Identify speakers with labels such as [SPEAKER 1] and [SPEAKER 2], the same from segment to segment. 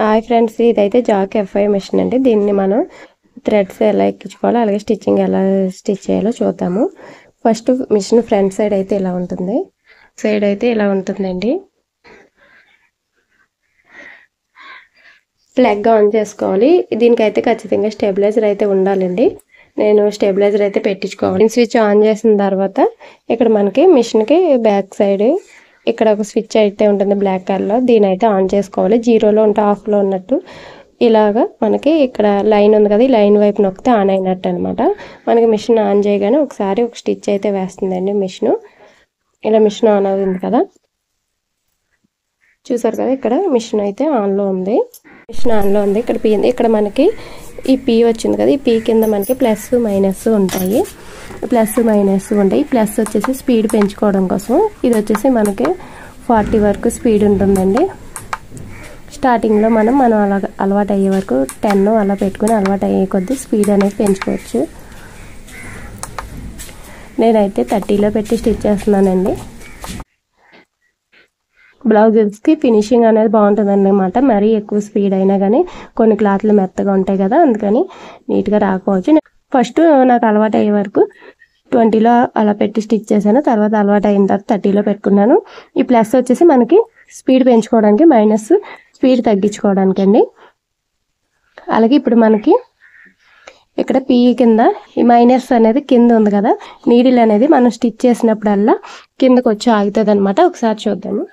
[SPEAKER 1] Hi friends, ఇదైతే Jack FI machine అండి. దీన్ని మనం థ్రెడ్స్ ఎలా ఎక్కించుకోవాలో అలాగే స్టిచ్చింగ్ ఎలా స్టిచ్ చేయాలో చూద్దాము. ఫస్ట్ మిషన్ ఫ్రంట్ సైడ్ అయితే ఇలా ఉంటుంది. సైడ్ అయితే ఇలా ఉంటుందండి. ప్లగ్ ఆన్ చేసుకోవాలి. దీనికైతే ఖచ్చితంగా స్టెబిలైజర్ అయితే ఉండాలండి. నేను స్టెబిలైజర్ అయితే పెట్టించుకోవాలి. స్విచ్ ఆన్ చేసిన తర్వాత ఇక్కడ మనకి మిషన్కి బ్యాక్ సైడ్ ఇక్కడ ఒక స్విచ్ అయితే ఉంటుంది బ్లాక్ కలర్లో. దీని అయితే ఆన్ చేసుకోవాలి. జీరోలో ఉంటే ఆఫ్లో ఉన్నట్టు. ఇలాగా మనకి ఇక్కడ లైన్ ఉంది కదా, ఈ లైన్ వైపు నొక్కితే ఆన్ అయినట్టు అనమాట. మనకి మిషన్ ఆన్ చేయగానే ఒకసారి ఒక స్టిచ్ అయితే వేస్తుందండి మిషన్. ఇలా మిషన్ ఆన్ అవుతుంది కదా, చూసారు కదా, ఇక్కడ మిషన్ అయితే ఆన్లో ఉంది. మిషన్ ఆన్లో ఉంది. ఇక్కడ పీ ఇక్కడ మనకి ఈ పీ వచ్చింది కదా, ఈ పీ కింద మనకి ప్లస్ మైనస్ ఉంటాయి. ప్లస్ మైనస్ ఉంటాయి. ప్లస్ వచ్చేసి స్పీడ్ పెంచుకోవడం కోసం. ఇది వచ్చేసి మనకి 40 వరకు స్పీడ్ ఉంటుందండి. స్టార్టింగ్లో మనం అలవాటు అయ్యే వరకు 10 అలా పెట్టుకుని అలవాటు అయ్యే కొద్దీ స్పీడ్ అనేది పెంచుకోవచ్చు. నేనైతే 30లో పెట్టి స్టిచ్ చేస్తున్నానండి. బ్లౌజెస్కి ఫినిషింగ్ అనేది బాగుంటుంది అన్నమాట. మరీ ఎక్కువ స్పీడ్ అయినా కానీ కొన్ని క్లాత్లు మెత్తగా ఉంటాయి కదా, అందుకని నీట్గా రాకపోవచ్చు. ఫస్ట్ నాకు అలవాటు అయ్యే వరకు 20లో అలా పెట్టి స్టిచ్ చేశాను. తర్వాత అలవాటు అయిన తర్వాత 30లో పెట్టుకున్నాను. ఈ ప్లస్ వచ్చేసి మనకి స్పీడ్ పెంచుకోవడానికి, మైనస్ స్పీడ్ తగ్గించుకోవడానికి అండి. అలాగే ఇప్పుడు మనకి ఇక్కడ పీ కింద ఈ మైనస్ అనేది కింద ఉంది కదా, నీడిల్ అనేది మనం స్టిచ్ చేసినప్పుడల్లా కిందకు వచ్చి ఆగుతుంది అనమాట. ఒకసారి చూద్దాము.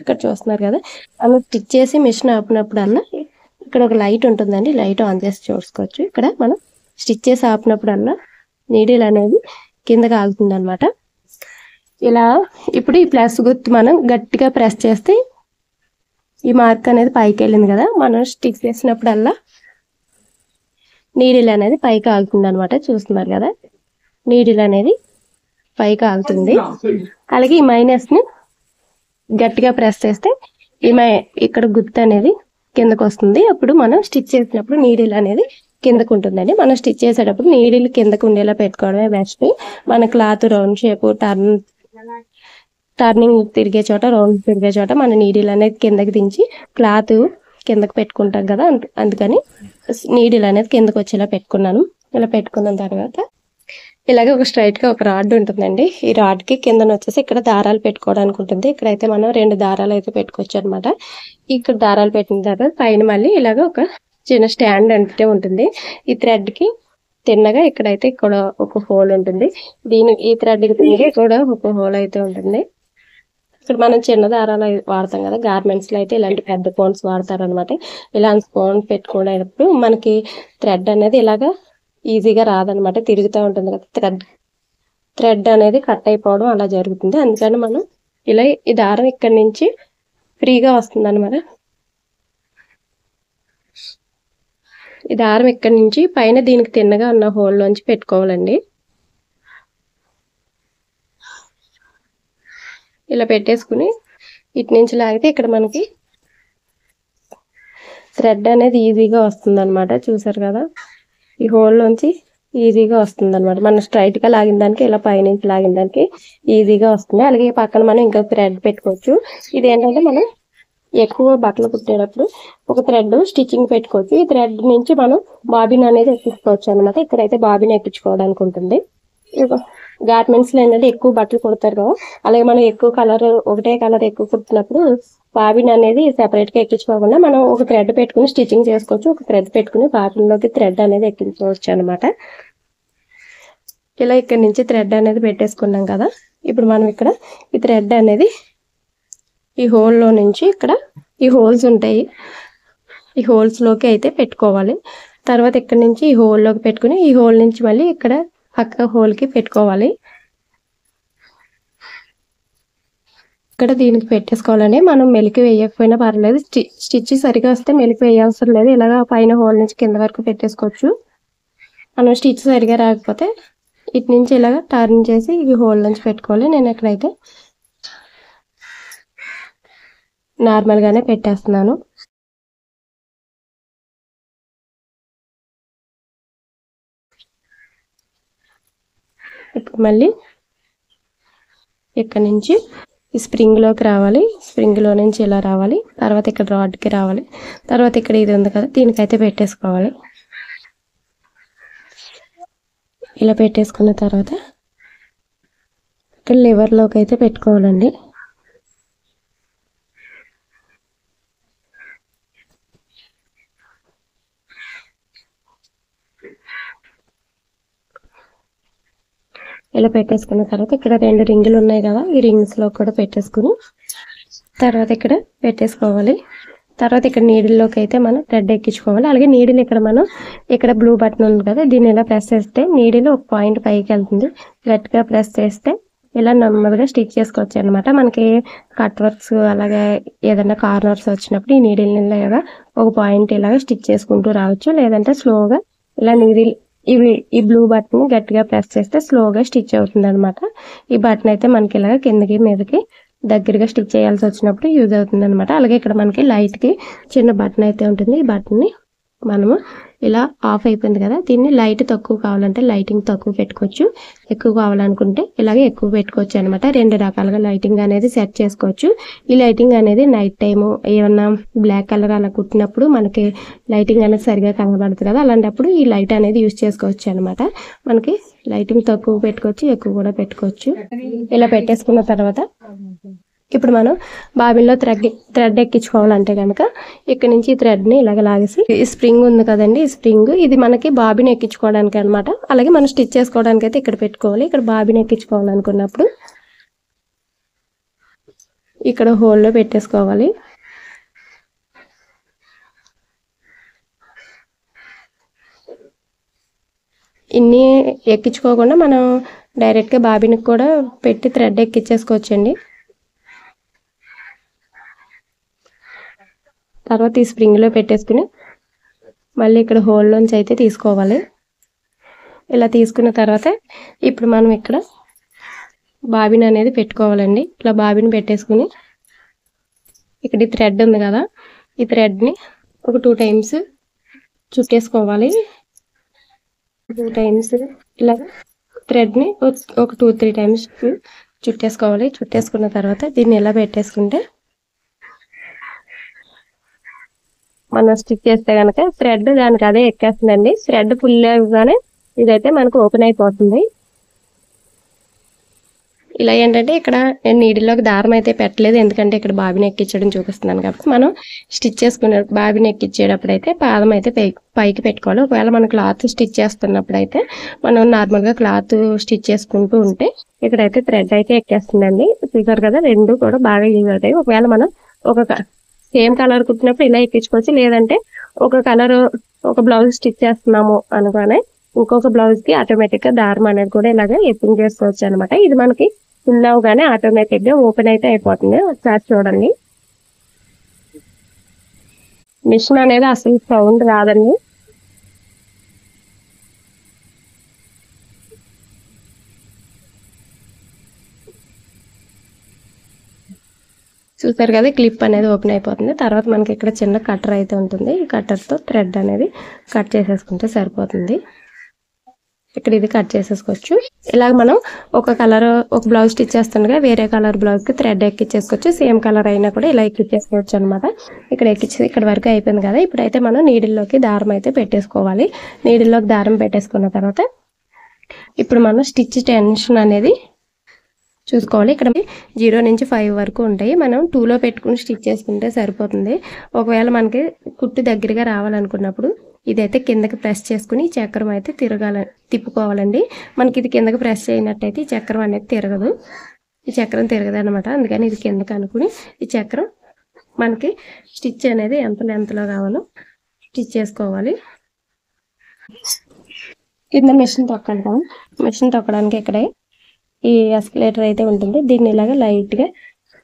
[SPEAKER 1] ఇక్కడ చూస్తున్నారు కదా, అలా స్టిచ్ చేసి మిషన్ ఆపినప్పుడల్లా ఇక్కడ ఒక లైట్ ఉంటుందండి. లైట్ ఆన్ చేసి చూసుకోవచ్చు. ఇక్కడ మనం స్టిచ్ చేసి ఆపినప్పుడల్లా నీడిల్ అనేది కిందకి ఆగుతుంది అనమాట. ఇలా ఇప్పుడు ఈ ప్లస్ గుర్తు మనం గట్టిగా ప్రెస్ చేస్తే ఈ మార్క్ అనేది పైకి వెళ్ళింది కదా, మనం స్టిచ్ చేసినప్పుడల్లా నీడిల్ అనేది పైకి ఆగుతుంది అనమాట. చూస్తున్నారు కదా, నీడిల్ అనేది పైకి ఆగుతుంది. అలాగే ఈ మైనస్ని గట్టిగా ప్రెస్ చేస్తే ఇక్కడ గుర్తు అనేది కిందకు వస్తుంది. అప్పుడు మనం స్టిచ్ చేసినప్పుడు నీడిల్ అనేది కిందకు ఉంటుందండి. మనం స్టిచ్ చేసేటప్పుడు నీడిల్ కిందకు ఉండేలా పెట్టుకోవడమే బెస్ట్. మన క్లాత్ రౌండ్ షేప్ టర్నింగ్ తిరిగే చోట, రౌండ్ తిరిగే చోట మన నీడిల్ అనేది కిందకి దించి క్లాత్ కిందకు పెట్టుకుంటాం కదా, అందుకని నీడిల్ అనేది కిందకు వచ్చేలా పెట్టుకున్నాను. ఇలా పెట్టుకున్న తర్వాత ఇలాగే ఒక స్ట్రైట్గా ఒక రాడ్ ఉంటుందండి. ఈ రాడ్కి కిందన వచ్చేసి ఇక్కడ దారాలు పెట్టుకోవడానికి ఉంటుంది. ఇక్కడైతే మనం 2 దారాలు అయితే పెట్టుకోవచ్చు అనమాట. ఇక్కడ దారాలు పెట్టిన తర్వాత పైన మళ్ళీ ఇలాగ ఒక చిన్న స్టాండ్ అంటే ఉంటుంది. ఈ థ్రెడ్కి తిన్నగా ఇక్కడైతే ఇక్కడ ఒక హోల్ ఉంటుంది. ఈ థ్రెడ్కి తిరిగి కూడా ఒక హోల్ అయితే ఉంటుంది. ఇక్కడ మనం చిన్న దారాలు వాడతాం కదా, గార్మెంట్స్లో అయితే ఇలాంటి పెద్ద కోన్స్ వాడతారు అనమాట. ఇలాంటి కోన్ పెట్టుకునేటప్పుడు మనకి థ్రెడ్ అనేది ఇలాగా ఈజీగా రాదనమాట, తిరుగుతూ ఉంటుంది కదా, థ్రెడ్ అనేది కట్ అయిపోవడం అలా జరుగుతుంది. అందుకని మనం ఇలా ఈ దారం ఇక్కడి నుంచి ఫ్రీగా వస్తుంది అనమాట. ఈ దారం ఇక్కడి నుంచి పైన దీనికి తిన్నగా ఉన్న హోల్లోంచి పెట్టుకోవాలండి. ఇలా పెట్టేసుకుని ఇటు నుంచి లాగితే ఇక్కడ మనకి థ్రెడ్ అనేది ఈజీగా వస్తుంది అనమాట. చూసారు కదా, ఈ హోల్లోంచి ఈజీగా వస్తుంది అనమాట. మనం స్ట్రైట్గా లాగిన దానికి ఇలా పైనుంచి లాగిన దానికి ఈజీగా వస్తుంది. అలాగే పక్కన మనం ఇంకా థ్రెడ్ పెట్టుకోవచ్చు. ఇది ఏంటంటే మనం ఎక్కువ బట్టలు కుట్టేటప్పుడు ఒక థ్రెడ్ స్టిచ్చింగ్ పెట్టుకోవచ్చు. ఈ థ్రెడ్ నుంచి మనం బాబిన్ అనేది ఎక్కించుకోవచ్చు అనమాట. ఇక్కడైతే బాబిన్ ఎక్కించుకోవడానికి ఉంటుంది. గార్మెంట్స్లో ఏంటంటే ఎక్కువ బట్టలు కుడతారు కదా, అలాగే మనం ఎక్కువ కలర్ ఒకటే కలర్ ఎక్కువ కుట్టినప్పుడు బాబిన్ అనేది సెపరేట్గా ఎక్కించుకోకుండా మనం ఒక థ్రెడ్ పెట్టుకుని స్టిచ్చింగ్ చేసుకోవచ్చు. ఒక థ్రెడ్ పెట్టుకుని బాబిన్లోకి థ్రెడ్ అనేది ఎక్కించుకోవచ్చు అనమాట. ఇలా ఇక్కడ నుంచి థ్రెడ్ అనేది పెట్టేసుకున్నాం కదా, ఇప్పుడు మనం ఇక్కడ ఈ థ్రెడ్ అనేది ఈ హోల్లో నుంచి ఇక్కడ ఈ హోల్స్ ఉంటాయి, ఈ హోల్స్లోకి అయితే పెట్టుకోవాలి. తర్వాత ఇక్కడ నుంచి ఈ హోల్లోకి పెట్టుకుని ఈ హోల్ నుంచి మళ్ళీ ఇక్కడ పక్క హోల్కి పెట్టుకోవాలి. ఇక్కడ దీనికి పెట్టేసుకోవాలని మనం మెలికి వేయకపోయినా పర్లేదు. స్టిచ్ సరిగా వస్తే మెలికి వేయాల్సిన లేదు. ఇలాగ పైన హోల్ నుంచి కింద వరకు పెట్టేసుకోవచ్చు. మనం స్టిచ్ సరిగా రాకపోతే ఇటు నుంచి ఇలాగ టర్న్ చేసి ఈ హోల్ నుంచి పెట్టుకోవాలి. నేను ఇక్కడైతే నార్మల్గానే పెట్టేస్తున్నాను. ఇప్పుడు మళ్ళీ ఇక్కడ నుంచి ఈ స్ప్రింగ్లోకి రావాలి, స్ప్రింగ్లో నుంచి ఇలా రావాలి, తర్వాత ఇక్కడ రాడ్కి రావాలి, తర్వాత ఇక్కడ ఇది ఉంది కదా దీనికైతే పెట్టేసుకోవాలి. ఇలా పెట్టేసుకున్న తర్వాత ఇక్కడ లివర్లోకి అయితే పెట్టుకోవాలండి. ఇలా పెట్టేసుకున్న తర్వాత ఇక్కడ 2 రింగులు ఉన్నాయి కదా, ఈ రింగ్స్లో కూడా పెట్టేసుకుని తర్వాత ఇక్కడ పెట్టేసుకోవాలి. తర్వాత ఇక్కడ నీడిల్లోకి అయితే మనం థ్రెడ్ ఎక్కించుకోవాలి. అలాగే నీడిల్ ఇక్కడ బ్లూ బటన్ ఉంది కదా, దీన్ని ఇలా ప్రెస్ చేస్తే నీడిల్ ఒక పాయింట్ పైకి వెళ్తుంది. గట్టిగా ప్రెస్ చేస్తే ఇలా నెమ్మదిగా స్టిచ్ చేసుకోవచ్చు అనమాట. మనకి కట్ వర్క్స్ అలాగే ఏదైనా కార్నర్స్ వచ్చినప్పుడు ఈ నీడిల్ ఇలాగా ఒక పాయింట్ ఇలాగా స్టిచ్ చేసుకుంటూ రావచ్చు. లేదంటే స్లోగా ఇలా నీడిల్ ఈ బ్లూ బటన్ గట్టిగా ప్రెస్ చేస్తే స్లోగా స్టిచ్ అవుతుంది అనమాట. ఈ బటన్ అయితే మనకి ఇలాగ కిందకి మీదకి దగ్గరగా స్టిచ్ చేయాల్సి వచ్చినప్పుడు యూజ్ అవుతుంది అనమాట. అలాగే ఇక్కడ మనకి లైట్కి చిన్న బటన్ అయితే ఉంటుంది. ఈ బటన్ని మనము ఇలా ఆఫ్ అయిపోయింది కదా, దీన్ని లైట్ తక్కువ కావాలంటే లైటింగ్ తక్కువ పెట్టుకోవచ్చు, ఎక్కువ కావాలనుకుంటే ఇలాగే ఎక్కువ పెట్టుకోవచ్చు అనమాట. 2 రకాలుగా లైటింగ్ అనేది సెట్ చేసుకోవచ్చు. ఈ లైటింగ్ అనేది నైట్ టైము ఏమన్నా బ్లాక్ కలర్ అలా కుట్టినప్పుడు మనకి లైటింగ్ అనేది సరిగా కనబడుతుంది కదా, అలాంటప్పుడు ఈ లైట్ అనేది యూజ్ చేసుకోవచ్చు అనమాట. మనకి లైటింగ్ తక్కువ పెట్టుకోవచ్చు, ఎక్కువ కూడా పెట్టుకోవచ్చు. ఇలా పెట్టేసుకున్న తర్వాత ఇప్పుడు మనం బాబిన్లో థ్రెడ్ ఎక్కించుకోవాలంటే కనుక ఇక్కడ నుంచి ఈ థ్రెడ్ని ఇలాగ లాగేసి ఈ స్ప్రింగ్ ఉంది కదండి, ఈ స్ప్రింగ్ ఇది మనకి బాబిన్ ఎక్కించుకోవడానికి అనమాట. అలాగే మనం స్టిచ్ చేసుకోవడానికి అయితే ఇక్కడ పెట్టుకోవాలి. ఇక్కడ బాబిన్ ఎక్కించుకోవాలనుకున్నప్పుడు ఇక్కడ హోల్లో పెట్టేసుకోవాలి. ఇన్ని ఎక్కించుకోకుండా మనం డైరెక్ట్గా బాబిన్కి కూడా పెట్టి థ్రెడ్ ఎక్కించేసుకోవచ్చండి. తర్వాత ఈ స్ప్రింగ్లో పెట్టేసుకుని మళ్ళీ ఇక్కడ హోల్లోంచి అయితే తీసుకోవాలి. ఇలా తీసుకున్న తర్వాత ఇప్పుడు మనం ఇక్కడ బాబిన్ అనేది పెట్టుకోవాలండి. ఇలా బాబిన్ పెట్టేసుకుని ఇక్కడ ఈ థ్రెడ్ ఉంది కదా, ఈ థ్రెడ్ని ఒక 2 టైమ్స్ చుట్టేసుకోవాలి. 2 టైమ్స్ ఇలా థ్రెడ్ని ఒక 2-3 టైమ్స్ చుట్టేసుకోవాలి. చుట్టేసుకున్న తర్వాత దీన్ని ఇలా పెట్టేసుకుంటే మనం స్టిచ్ చేస్తే కనుక థ్రెడ్ దానికి అదే ఎక్కేస్తుందండి. థ్రెడ్ ఫుల్ అవ్వగానే ఇదైతే మనకు ఓపెన్ అయిపోతుంది. ఇలా ఏంటంటే ఇక్కడ నేను నీడిల్లోకి దారం అయితే పెట్టలేదు, ఎందుకంటే ఇక్కడ బాబిన్ ఎక్కించడం చూపిస్తున్నాను కాబట్టి. మనం స్టిచ్ చేసుకునే బాబిన్ ఎక్కించేటప్పుడు అయితే పాదం అయితే పైకి పెట్టుకోవాలి. ఒకవేళ మనం క్లాత్ స్టిచ్ చేస్తున్నప్పుడు అయితే మనం నార్మల్గా క్లాత్ స్టిచ్ చేసుకుంటూ ఉంటే ఇక్కడైతే థ్రెడ్ అయితే ఎక్కేస్తుందండి. చూసారు కదా, 2 కూడా బాగా యూజ్ అవుతాయి. ఒకవేళ మనం సేమ్ కలర్ కుట్టినప్పుడు ఇలా ఎక్కించుకోవచ్చు, లేదంటే ఒక బ్లౌజ్ స్టిచ్ చేస్తున్నాము అనుకోనే ఇంకొక బ్లౌజ్కి ఆటోమేటిక్గా దారం అనేది కూడా ఇలాగే ఎప్పింగ్ చేసుకోవచ్చు అనమాట. ఇది మనకి ఫుల్ అవగానే ఆటోమేటిక్గా ఓపెన్ అయితే అయిపోతుంది. ఒకసారి చూడండి, మిషన్ అనేది అసలు సౌండ్ రాదండి. చూసారు కదా, క్లిప్ అనేది ఓపెన్ అయిపోతుంది. తర్వాత మనకి ఇక్కడ చిన్న కట్టర్ అయితే ఉంటుంది. ఈ కట్టర్తో థ్రెడ్ అనేది కట్ చేసేసుకుంటే సరిపోతుంది. ఇక్కడ ఇది కట్ చేసేసుకోవచ్చు. ఇలాగ మనం ఒక బ్లౌజ్ స్టిచ్ చేస్తుండగా వేరే కలర్ బ్లౌజ్కి థ్రెడ్ ఎక్కించేసుకోవచ్చు. సేమ్ కలర్ అయినా కూడా ఇలా ఎక్కించేసుకోవచ్చు అనమాట. ఇక్కడ వరకు అయిపోయింది కదా, ఇప్పుడైతే మనం నీడిల్లోకి దారం అయితే పెట్టేసుకోవాలి. నీడిల్లోకి దారం పెట్టేసుకున్న తర్వాత ఇప్పుడు మనం స్టిచ్ టెన్షన్ అనేది చూసుకోవాలి. ఇక్కడ 0 నుంచి 5 వరకు ఉంటాయి. మనం 2లో పెట్టుకుని స్టిచ్ చేసుకుంటే సరిపోతుంది. ఒకవేళ మనకి కుట్టు దగ్గరగా రావాలనుకున్నప్పుడు ఇదైతే కిందకి ప్రెస్ చేసుకుని చక్రం అయితే తిప్పుకోవాలండి. మనకి ఇది కిందకి ప్రెస్ చేయనట్టయితే ఈ చక్రం అనేది తిరగదు. ఈ చక్రం తిరగదు అనమాట. అందుకని ఇది కిందకి అనుకుని ఈ చక్రం మనకి స్టిచ్ అనేది ఎంత లెంత్లో కావాలో స్టిచ్ చేసుకోవాలి. కింద మిషన్ తొక్కంటాం. మిషన్ తొక్కడానికి ఇక్కడే ఈ ఎస్కలేటర్ అయితే ఉంటుంది. దీన్ని ఇలాగ లైట్గా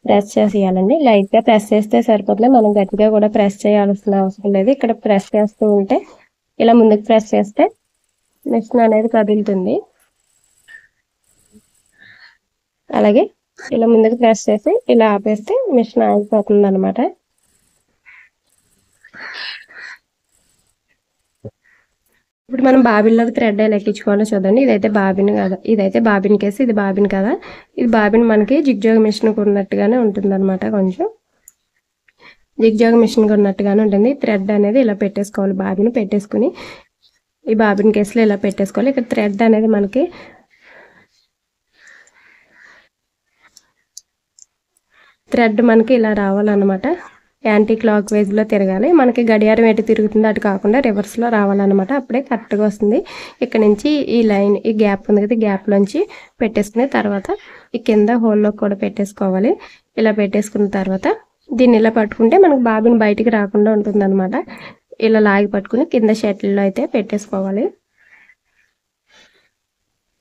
[SPEAKER 1] ప్రెస్ చేసేయాలండి. లైట్గా ప్రెస్ చేస్తే సరిపోతుంది, మనం గట్టిగా కూడా ప్రెస్ చేయాల్సిన అవసరం లేదు. ఇక్కడ ప్రెస్ చేస్తూ ఉంటే ఇలా ముందుకు ప్రెస్ చేస్తే మిషన్ అనేది కదులుతుంది. అలాగే ఇలా ముందుకు ప్రెస్ చేసి ఇలా ఆపేస్తే మిషన్ ఆగిపోతుంది అనమాట. ఇప్పుడు మనం బాబిన్లోకి థ్రెడ్ ఎలా ఎక్కించుకోవాలో చూడండి. ఇదైతే బాబిన్ కదా, ఇదైతే బాబిన్ కేసు, ఇది బాబిన్ కదా. ఇది బాబిన్ మనకి జిగ్జాగ్ మిషన్ ఉన్నట్టుగానే ఉంటుంది అనమాట. కొంచెం జిగ్జాగ్ మిషన్ ఉన్నట్టుగానే ఉంటుంది. థ్రెడ్ అనేది ఇలా పెట్టేసుకోవాలి. బాబిన్ పెట్టేసుకుని ఈ బాబిన్ కేసులో ఇలా పెట్టేసుకోవాలి. ఇక్కడ థ్రెడ్ అనేది మనకి ఇలా రావాలన్నమాట. యాంటీ క్లాక్ వైజ్లో తిరగాలి. మనకి గడియారం ఎటు తిరుగుతుందో అటు కాకుండా రివర్స్లో రావాలన్నమాట. అప్పుడే కరెక్ట్గా వస్తుంది. ఇక్కడ నుంచి ఈ లైన్, ఈ గ్యాప్ ఉంది కదా, గ్యాప్లోంచి పెట్టేసుకుని తర్వాత ఈ కింద హోల్లో కూడా పెట్టేసుకోవాలి. ఇలా పెట్టేసుకున్న తర్వాత దీన్ని ఇలా పట్టుకుంటే మనకు బాబిన్ బయటికి రాకుండా ఉంటుంది అనమాట. ఇలా లాగి పట్టుకుని కింద షటిల్లో అయితే పెట్టేసుకోవాలి.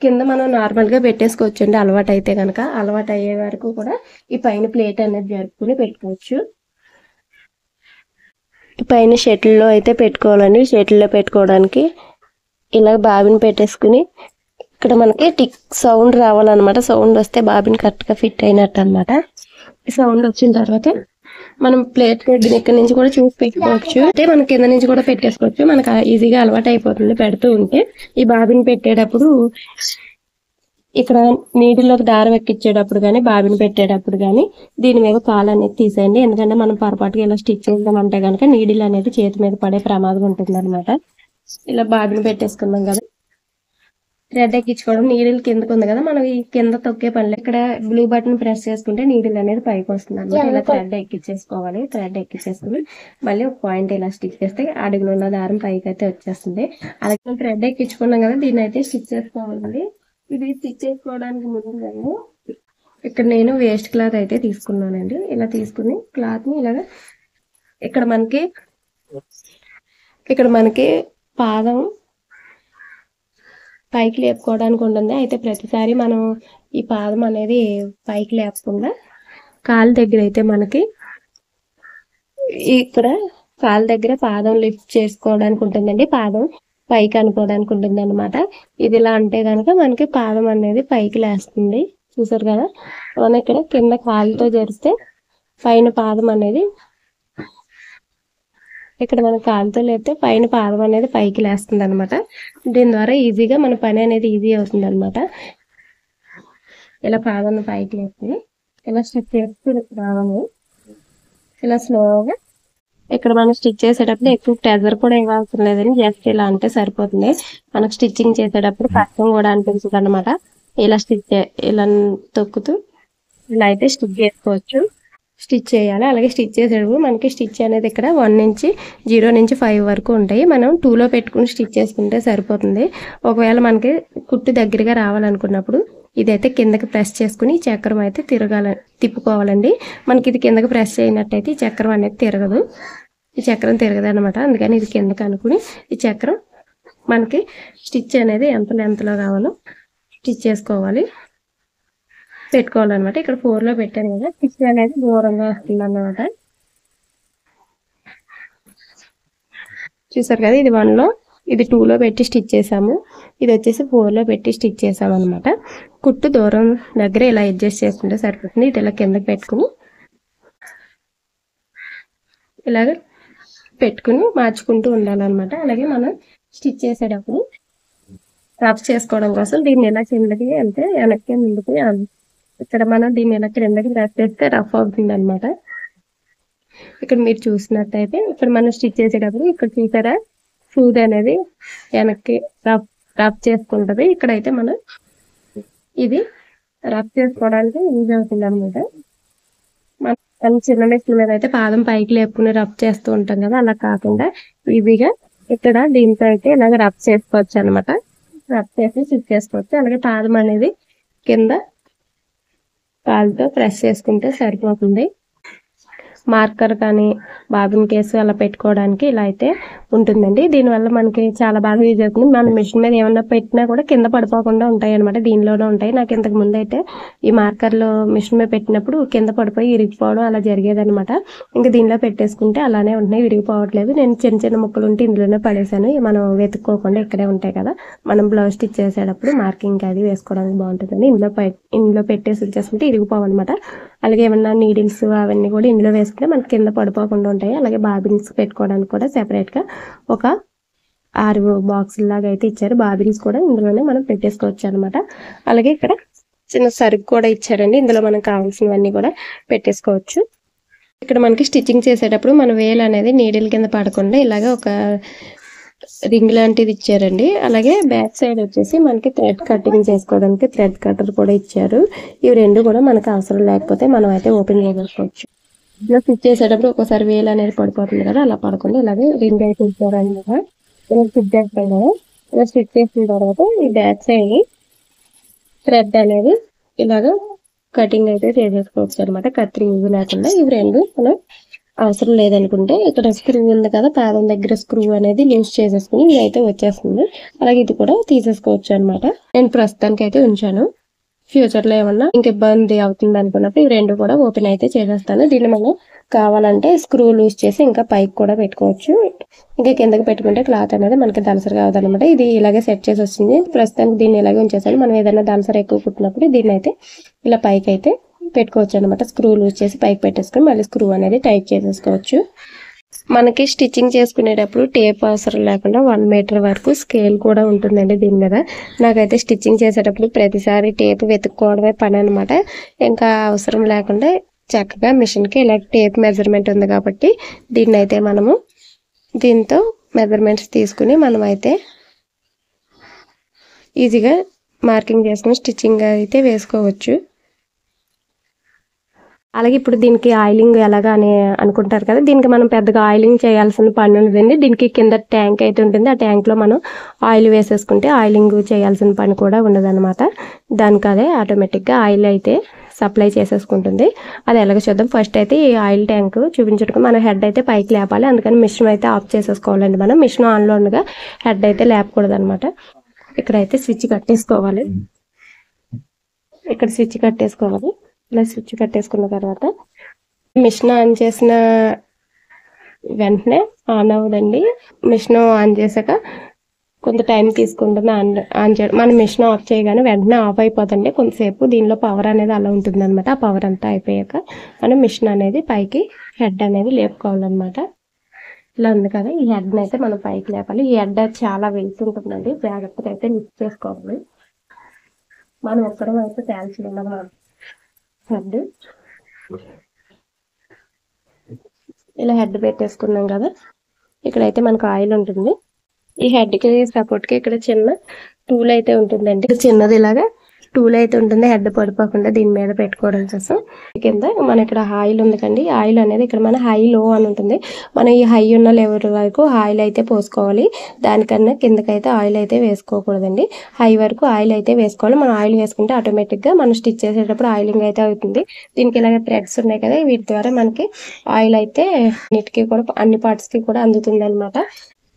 [SPEAKER 1] కింద మనం నార్మల్గా పెట్టేసుకోవచ్చు అండి. అలవాటు అయితే కనుక, అలవాటు అయ్యే వరకు కూడా ఈ పైన ప్లేట్ అనేది జరుపుకుని పెట్టుకోవచ్చు. పైన షటిల్లో అయితే పెట్టుకోవాలండి. షటిల్లో పెట్టుకోవడానికి ఇలా బాబిన్ పెట్టేసుకుని ఇక్కడ మనకి టిక్ సౌండ్ రావాలన్నమాట. సౌండ్ వస్తే బాబిన్ కరెక్ట్గా ఫిట్ అయినట్టు అనమాట. ఈ సౌండ్ వచ్చిన తర్వాత మనం ప్లేట్ ఇక్కడ నుంచి కూడా చూసి పెట్టుకోవచ్చు. అంటే మనం కింద నుంచి కూడా పెట్టేసుకోవచ్చు. మనకు ఈజీగా అలవాటు అయిపోతుంది పెడుతూ ఉంటే. ఈ బాబిన్ పెట్టేటప్పుడు ఇక్కడ నీటిలోకి దారం ఎక్కించేటప్పుడు కానీ, బాబిన్ పెట్టేటప్పుడు కానీ దీని మీద కాలు అనేది తీసేయండి. ఎందుకంటే మనం పొరపాటుగా ఇలా స్టిచ్ చేద్దామంటే కనుక నీడిల్ అనేది చేతి మీద పడే ప్రమాదం ఉంటుంది అనమాట. ఇలా బాబిన్ పెట్టేసుకున్నాం కదా, థ్రెడ్ ఎక్కించుకోవడం. నీడిల్ కిందకు ఉంది కదా, మనం ఈ కింద తొక్కే పనిలో ఇక్కడ బ్లూ బటన్ ప్రెస్ చేసుకుంటే నీడిల్ అనేది పైకి వస్తుంది అనమాట. ఇలా థ్రెడ్ ఎక్కించేసుకోవాలి. థ్రెడ్ ఎక్కించేసుకుని మళ్ళీ ఒక పాయింట్ ఇలా స్టిచ్ చేస్తే అడుగులో ఉన్న దారం పైకి అయితే వచ్చేస్తుంది. అలాగే థ్రెడ్ ఎక్కించుకున్నాం కదా, దీన్ని అయితే స్టిచ్ చేసుకోవాలండి. ఇది స్టిచ్ చేసుకోవడానికి ముందు ఇక్కడ నేను వేస్ట్ క్లాత్ అయితే తీసుకున్నానండి. ఇలా తీసుకుని క్లాత్ ని ఇలాగా ఇక్కడ మనకి పాదం పైకి లేపుకోవడానికి ఉంటుంది. అయితే ప్రతిసారి మనం ఈ పాదం అనేది పైకి లేపకుండా కాలు దగ్గర అయితే మనకి ఇక్కడ కాలు దగ్గర పాదం లిఫ్ట్ చేసుకోవడానికి ఉంటుందండి. పాదం పైకి అనుకోవడానికి ఉంటుంది అనమాట. ఇది ఇలా అంటే కనుక మనకి పాదం అనేది పైకి లేస్తుంది. చూసారు కదా, మనం ఇక్కడ కింద కాలుతో జరిస్తే పైన పాదం అనేది, ఇక్కడ మన కాలుతో లేస్తే పైన పాదం అనేది పైకి లేస్తుంది అనమాట. దీని ద్వారా ఈజీగా మన పని అనేది ఈజీ అవుతుంది అనమాట. ఇలా పాదం పైకి లేస్తుంది. ఇలా స్టిచ్ చేస్తూ రావాలి. ఇలా స్లోగా ఇక్కడ మనం స్టిచ్ చేసేటప్పుడు ఎక్కువ ప్రెజర్ కూడా ఇవ్వాల్సిన లేదని జస్ట్ ఇలా అంటే సరిపోతుంది. మనకు స్టిచ్చింగ్ చేసేటప్పుడు కష్టం కూడా అనిపించదు అనమాట. ఇలా తొక్కుతూ ఇలా అయితే స్టిచ్ చేసుకోవచ్చు. స్టిచ్ చేయాలి. అలాగే స్టిచ్ చేసేటప్పుడు మనకి స్టిచ్ అనేది ఇక్కడ 1 నుంచి 0 నుంచి 5 వరకు ఉంటాయి. మనం 2లో పెట్టుకుని స్టిచ్ చేసుకుంటే సరిపోతుంది. ఒకవేళ మనకి కుట్టు దగ్గరగా రావాలనుకున్నప్పుడు ఇదైతే కిందకి ప్రెస్ చేసుకుని చక్రం అయితే తిప్పుకోవాలండి. మనకి ఇది కిందకి ప్రెస్ చేయనట్టయితే ఈ చక్రం అనేది తిరగదు. ఈ చక్రం తిరగదు అనమాట. అందుకని ఇది కిందకి అనుకుని ఈ చక్రం మనకి స్టిచ్ అనేది ఎంత లెంత్లో కావాలో స్టిచ్ చేసుకోవాలి, పెట్టుకోవాలన్నమాట. ఇక్కడ 4లో పెట్టాను కదా, స్టిచ్ అనేది దూరంగా వస్తుంది అన్నమాట. చూసారు కదా, ఇది 1లో, ఇది 2లో పెట్టి స్టిచ్ చేసాము. ఇది వచ్చేసి 4లో పెట్టి స్టిచ్ చేసాము అనమాట. కుట్టు దూరం దగ్గర ఇలా అడ్జస్ట్ చేసుకుంటే సరిపోతుంది. ఇది ఇలా కిందకి పెట్టుకుని ఇలాగ పెట్టుకుని మార్చుకుంటూ ఉండాలన్నమాట. అలాగే మనం స్టిచ్ చేసేటప్పుడు రఫ్ చేసుకోవడం కోసం దీన్ని ఇలా కిందకి అంటే వెనక్కి ముందుకు, ఇక్కడ మనం దీన్ని ఇలా క్రిందకి రఫ్ చేస్తే రఫ్ అవుతుంది అనమాట. ఇక్కడ మీరు చూసినట్టయితే ఇక్కడ మనం స్టిచ్ చేసేటప్పుడు ఇక్కడ చూసారా, సూది అనేది వెనక్కి రఫ్ చేసుకుంటది. ఇక్కడైతే మనం ఇది రఫ్ చేసుకోవడానికి యూజ్ అవుతుంది అనమాట. మనం చిన్న మెషిన్ మీద అయితే పాదం పైకి లేపుకుని రఫ్ చేస్తూ ఉంటాం కదా, అలా కాకుండా ఈజీగా ఇక్కడ దీంతో అయితే ఇలాగ రఫ్ చేసుకోవచ్చు అనమాట. రఫ్ చేసి స్టిచ్ చేసుకోవచ్చు. అలాగే పాదం అనేది కింద కాలుతో ప్రెస్ చేసుకుంటే సరిపోతుంది. మార్కర్ కానీ బాబిన్ కేసు అలా పెట్టుకోవడానికి ఇలా అయితే ఉంటుందండి. దీనివల్ల మనకి చాలా బాగా యూజ్ అవుతుంది. మన మిషన్ మీద ఏమన్నా పెట్టినా కూడా కింద పడిపోకుండా ఉంటాయి అనమాట. దీనిలోనే ఉంటాయి. నాకు ఇంతకు ముందు అయితే ఈ మార్కర్లో మిషన్ మీద పెట్టినప్పుడు కింద పడిపోయి ఇరిగిపోవడం అలా జరిగేదనమాట. ఇంకా దీనిలో పెట్టేసుకుంటే అలానే ఉంటున్నాయి, విరిగిపోవట్లేదు. నేను చిన్న చిన్న ముక్కలు ఉంటే ఇందులోనే పడేసాను. మనం వెతుక్కోకుండా ఇక్కడే ఉంటాయి కదా, మనం బ్లౌజ్ స్టిచ్ చేసేటప్పుడు మార్కింగ్ అది వేసుకోవడానికి బాగుంటుందండి. ఇందులో పెట్టేసి వచ్చేసుకుంటే ఇరిగిపోవన్నమాట. అలాగే ఏమన్నా నీడిల్స్ అవన్నీ కూడా ఇందులో వేసుకుంటే మనకి కింద పడిపోకుండా ఉంటాయి. అలాగే బాబిన్స్ పెట్టుకోవడానికి కూడా సెపరేట్గా ఒక 6 బాక్సుల లాగా అయితే ఇచ్చారు. బాబిన్స్ కూడా ఇందులోనే మనం పెట్టేసుకోవచ్చు అనమాట. అలాగే ఇక్కడ చిన్న సరుకు కూడా ఇచ్చారండి. ఇందులో మనకు కావాల్సినవన్నీ కూడా పెట్టేసుకోవచ్చు. ఇక్కడ మనకి స్టిచ్చింగ్ చేసేటప్పుడు మన వేలు అనేది నీడిల్ కింద పడకుండా ఇలాగ ఒక రింగ్ లాంటిది ఇచ్చారండి. అలాగే బ్యాక్ సైడ్ వచ్చేసి మనకి థ్రెడ్ కటింగ్ చేసుకోవడానికి థ్రెడ్ కటర్ కూడా ఇచ్చారు. ఇవి రెండు కూడా మనకు అవసరం లేకపోతే మనం అయితే ఓపెన్ చేసుకోవచ్చు. ఇలా స్టిచ్ చేసేటప్పుడు ఒక్కోసారి వేలు అనేది పడిపోతుంది కదా, అలా పడకుండా ఇలాగే రింగ్ అయితే ఇచ్చారండి. ఇలా స్టిచ్ చేస్తాం కదా, ఇలా స్టిచ్ చేసిన తర్వాత ఈ బ్యాక్ సైడ్ థ్రెడ్ అనేది ఇలాగ కటింగ్ అయితే చేసేసుకోవచ్చు అనమాట. కత్తిరి యూజ్ లేకుండా. ఇవి రెండు మనం అవసరం లేదనుకుంటే ఇక్కడ స్క్రూ ఉంది కదా, పాదం దగ్గర స్క్రూ అనేది లూజ్ చేసేసుకుని ఇది అయితే వచ్చేస్తుంది. అలాగే ఇది కూడా తీసేసుకోవచ్చు అనమాట. నేను ప్రస్తుతానికి అయితే ఉంచాను. ఫ్యూచర్ లో ఏమన్నా ఇంక ఇబ్బంది అవుతుంది అనుకున్నప్పుడు ఇవి రెండు కూడా ఓపెన్ అయితే చేసేస్తాను. దీన్ని మనం కావాలంటే స్క్రూ లూజ్ చేసి ఇంకా పైకి కూడా పెట్టుకోవచ్చు. ఇంకా కిందకి పెట్టుకుంటే క్లాత్ అనేది మనకి దలసరి కావదనమాట. ఇది ఇలాగే సెట్ చేసి వచ్చింది. ప్రస్తుతానికి దీన్ని ఇలాగే ఉంచేసాను. మనం ఏదైనా దలసరి ఎక్కువ కుట్టినప్పుడు దీన్ని అయితే ఇలా పైకి అయితే పెట్టుకోవచ్చు అనమాట. స్క్రూ లూజ్ చేసి పైకి పెట్టేసుకుని మళ్ళీ స్క్రూ అనేది టైట్ చేసేసుకోవచ్చు. మనకి స్టిచ్చింగ్ చేసుకునేటప్పుడు టేప్ అవసరం లేకుండా 1 మీటర్ వరకు స్కేల్ కూడా ఉంటుందండి దీని మీద. నాకైతే స్టిచ్చింగ్ చేసేటప్పుడు ప్రతిసారి టేప్ వెతుక్కోవడమే పని అనమాట. ఇంకా అవసరం లేకుండా చక్కగా మిషన్కి ఇలా టేప్ మెజర్మెంట్ ఉంది కాబట్టి దీన్ని అయితే మనము దీంతో మెజర్మెంట్స్ తీసుకుని మనం అయితే ఈజీగా మార్కింగ్ చేసుకుని స్టిచ్చింగ్ అయితే వేసుకోవచ్చు. అలాగే ఇప్పుడు దీనికి ఆయిలింగ్ ఎలాగా అని అనుకుంటారు కదా, దీనికి మనం పెద్దగా ఆయిలింగ్ చేయాల్సిన పని ఉండదండి. దీనికి కింద ట్యాంక్ అయితే ఉంటుంది. ఆ ట్యాంక్లో మనం ఆయిల్ వేసేసుకుంటే ఆయిలింగ్ చేయాల్సిన పని కూడా ఉండదన్నమాట. దానికి అదే ఆటోమేటిక్గా ఆయిల్ అయితే సప్లై చేసేసుకుంటుంది. అది ఎలాగో చూద్దాం. ఫస్ట్ అయితే ఈ ఆయిల్ ట్యాంక్ చూపించడానికి మనం హెడ్ అయితే పైకి లేపాలి. అందుకని మిషన్ అయితే ఆఫ్ చేసేసుకోవాలండి. మనం మిషన్ ఆన్లో ఉండగా హెడ్ అయితే లేపకూడదు అనమాట. ఇక్కడైతే స్విచ్ కట్టేసుకోవాలి. ఇక్కడ స్విచ్ కట్టేసుకోవాలి. ఇలా స్విచ్ కట్టేసుకున్న తర్వాత మిషన్ ఆన్ చేసిన వెంటనే ఆన్ అవ్వదండి. మిషన్ ఆన్ చేశాక కొంత టైం తీసుకుంటుంది ఆన్ చేయడం. మనం మిషన్ ఆఫ్ చేయగానే వెంటనే ఆఫ్ అయిపోతుంది. కొంతసేపు దీనిలో పవర్ అనేది అలా ఉంటుంది అనమాట. ఆ పవర్ అంతా అయిపోయాక మనం మిషన్ అనేది పైకి హెడ్ అనేది లేపుకోవాలన్నమాట. ఇలా ఉంది కదా, ఈ హెడ్ని అయితే మనం పైకి లేపాలి. ఈ హెడ్ చాలా వెయిట్ ఉంటుందండి. జాగ్రత్తగా అయితే లిఫ్ట్ చేసుకోవాలి. మనం ఎక్కడం అయితే తేల్చి ఉండదు. హెడ్ ఇలా హెడ్ పెట్టేసుకున్నాం కదా, ఇక్కడైతే మనకు ఆయిల్ ఉంటుంది. ఈ హెడ్కి సపోర్ట్కి ఇక్కడ చిన్న టూల్ అయితే ఉంటుందండి. చిన్నది ఇలాగా టూల్ అయితే ఉంటుంది. హెడ్ పడిపోకుండా దీని మీద పెట్టుకోవడం కోసం. కింద మన ఇక్కడ ఆయిల్ ఉంది కండి. ఆయిల్ అనేది ఇక్కడ మన హై లో అని ఉంటుంది. మనం ఈ హై ఉన్న లెవెల్ వరకు ఆయిల్ అయితే పోసుకోవాలి. దానికన్నా కిందకైతే ఆయిల్ అయితే వేసుకోకూడదండి. హై వరకు ఆయిల్ అయితే వేసుకోవాలి. మనం ఆయిల్ వేసుకుంటే ఆటోమేటిక్గా మనం స్టిచ్ చేసేటప్పుడు ఆయిలింగ్ అయితే అవుతుంది. దీనికి ఇలాగ థ్రెడ్స్ ఉన్నాయి కదా, వీటి ద్వారా మనకి ఆయిల్ అయితే అన్నిటికీ కూడా అన్ని పార్ట్స్కి కూడా అందుతుంది అనమాట.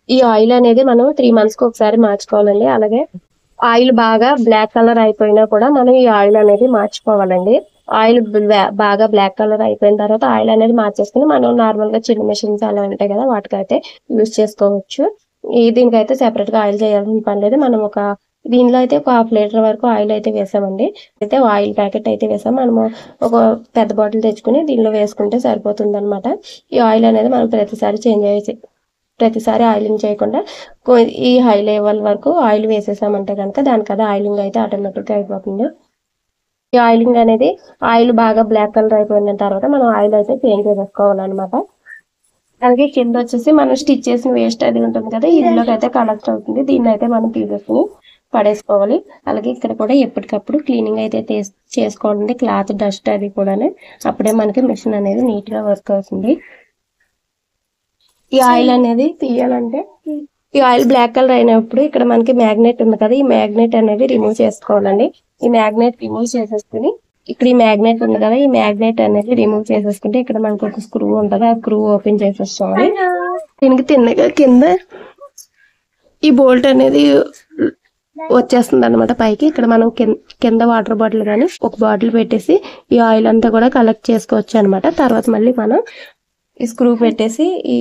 [SPEAKER 1] ఈ ఆయిల్ అనేది మనం 3 monthsకి ఒకసారి మార్చుకోవాలండి. అలాగే ఆయిల్ బాగా బ్లాక్ కలర్ అయిపోయినా కూడా మనం ఈ ఆయిల్ అనేది మార్చుకోవాలండి. ఆయిల్ బాగా బ్లాక్ కలర్ అయిపోయిన తర్వాత ఆయిల్ అనేది మార్చేసుకుని మనం నార్మల్గా చిన్న మెషిన్స్ అలా ఉంటాయి కదా, వాటికైతే యూజ్ చేసుకోవచ్చు. దీనికైతే సెపరేట్గా ఆయిల్ చేయాల్సిన పని లేదు. మనం దీనిలో అయితే ఒక 1/2 లీటర్ వరకు ఆయిల్ అయితే వేసామండి. అయితే ఆయిల్ ప్యాకెట్ అయితే వేసాం. మనము ఒక పెద్ద బాటిల్ తెచ్చుకుని దీనిలో వేసుకుంటే సరిపోతుంది అనమాట. ఈ ఆయిల్ అనేది మనం ప్రతిసారి ఆయిలింగ్ చేయకుండా ఈ హై లెవెల్ వరకు ఆయిల్ వేసేసామంటే కనుక దానికి అది ఆయిలింగ్ అయితే ఆటోమేటిక్గా అయిపోతుంది. ఈ ఆయిలింగ్ అనేది ఆయిల్ బాగా బ్లాక్ కలర్ అయిపోయిన తర్వాత మనం ఆయిల్ అయితే చేంజ్ చేసుకోవాలన్నమాట. అలాగే కింద వచ్చేసి మనం స్టిచ్ చేసిన వేస్ట్ అది ఉంటుంది కదా, ఇందులోకి అయితే కలెక్ట్ అవుతుంది. దీన్ని అయితే మనం తీసేసుకుని పడేసుకోవాలి. అలాగే ఇక్కడ కూడా ఎప్పటికప్పుడు క్లీనింగ్ అయితే చేసుకోవాలండి. క్లాత్ డస్ట్ అది కూడా, అప్పుడే మనకి మిషన్ అనేది నీట్గా వర్క్ అవుతుంది. ఈ ఆయిల్ అనేది తీయాలంటే ఈ ఆయిల్ బ్లాక్ కలర్ అయినప్పుడు ఇక్కడ మనకి మ్యాగ్నెట్ ఉంది కదా, ఈ మ్యాగ్నెట్ అనేది రిమూవ్ చేసుకోవాలండి. ఈ మ్యాగ్నెట్ రిమూవ్ చేసేసుకుని ఇక్కడ ఈ మ్యాగ్నెట్ ఉంది కదా, ఈ మ్యాగ్నెట్ అనేది రిమూవ్ చేసేసుకుంటే ఇక్కడ మనకు ఒక స్క్రూ ఉంటుంది. ఆ స్క్రూ ఓపెన్ చేసేసుకోవాలి. దీనికి తిన్నగా కింద ఈ బోల్ట్ అనేది వచ్చేస్తుంది అనమాట పైకి. ఇక్కడ మనం కింద వాటర్ బాటిల్ కానీ ఒక బాటిల్ పెట్టేసి ఈ ఆయిల్ అంతా కూడా కలెక్ట్ చేసుకోవచ్చు అనమాట. తర్వాత మళ్ళీ మనం ఈ స్క్రూ పెట్టేసి ఈ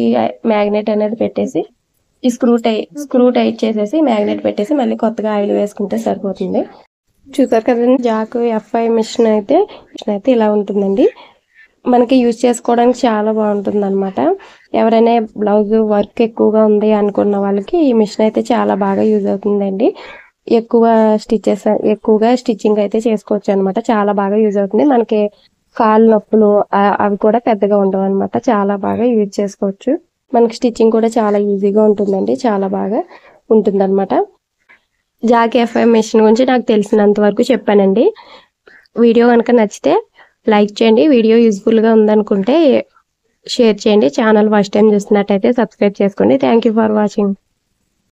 [SPEAKER 1] మ్యాగ్నెట్ అనేది పెట్టేసి ఈ స్క్రూ టైట్ చేసేసి మ్యాగ్నెట్ పెట్టేసి మళ్ళీ కొత్తగా ఆయిల్ వేసుకుంటే సరిపోతుంది. చూసారు కదండి, జాక్ FI మిషన్ అయితే ఇలా ఉంటుందండి. మనకి యూజ్ చేసుకోవడానికి చాలా బాగుంటుంది అనమాట. ఎవరైనా బ్లౌజ్ వర్క్ ఎక్కువగా ఉంది అనుకున్న వాళ్ళకి ఈ మిషన్ అయితే చాలా బాగా యూజ్ అవుతుందండి. ఎక్కువగా స్టిచ్చింగ్ అయితే చేసుకోవచ్చు అనమాట. చాలా బాగా యూజ్ అవుతుంది. మనకి కాళ్ళు నొప్పులు అవి కూడా పెద్దగా ఉండవు అనమాట. చాలా బాగా యూజ్ చేసుకోవచ్చు. మనకి స్టిచ్చింగ్ కూడా చాలా ఈజీగా ఉంటుందండి. చాలా బాగా ఉంటుందన్నమాట. జాకీ ఎఫ్ఐ మిషన్ గురించి నాకు తెలిసినంత వరకు చెప్పానండి. వీడియో కనుక నచ్చితే లైక్ చేయండి. వీడియో యూజ్ఫుల్గా ఉందనుకుంటే షేర్ చేయండి. ఛానల్ ఫస్ట్ టైం చూస్తున్నట్టయితే సబ్స్క్రైబ్ చేసుకోండి. Thank you for watching.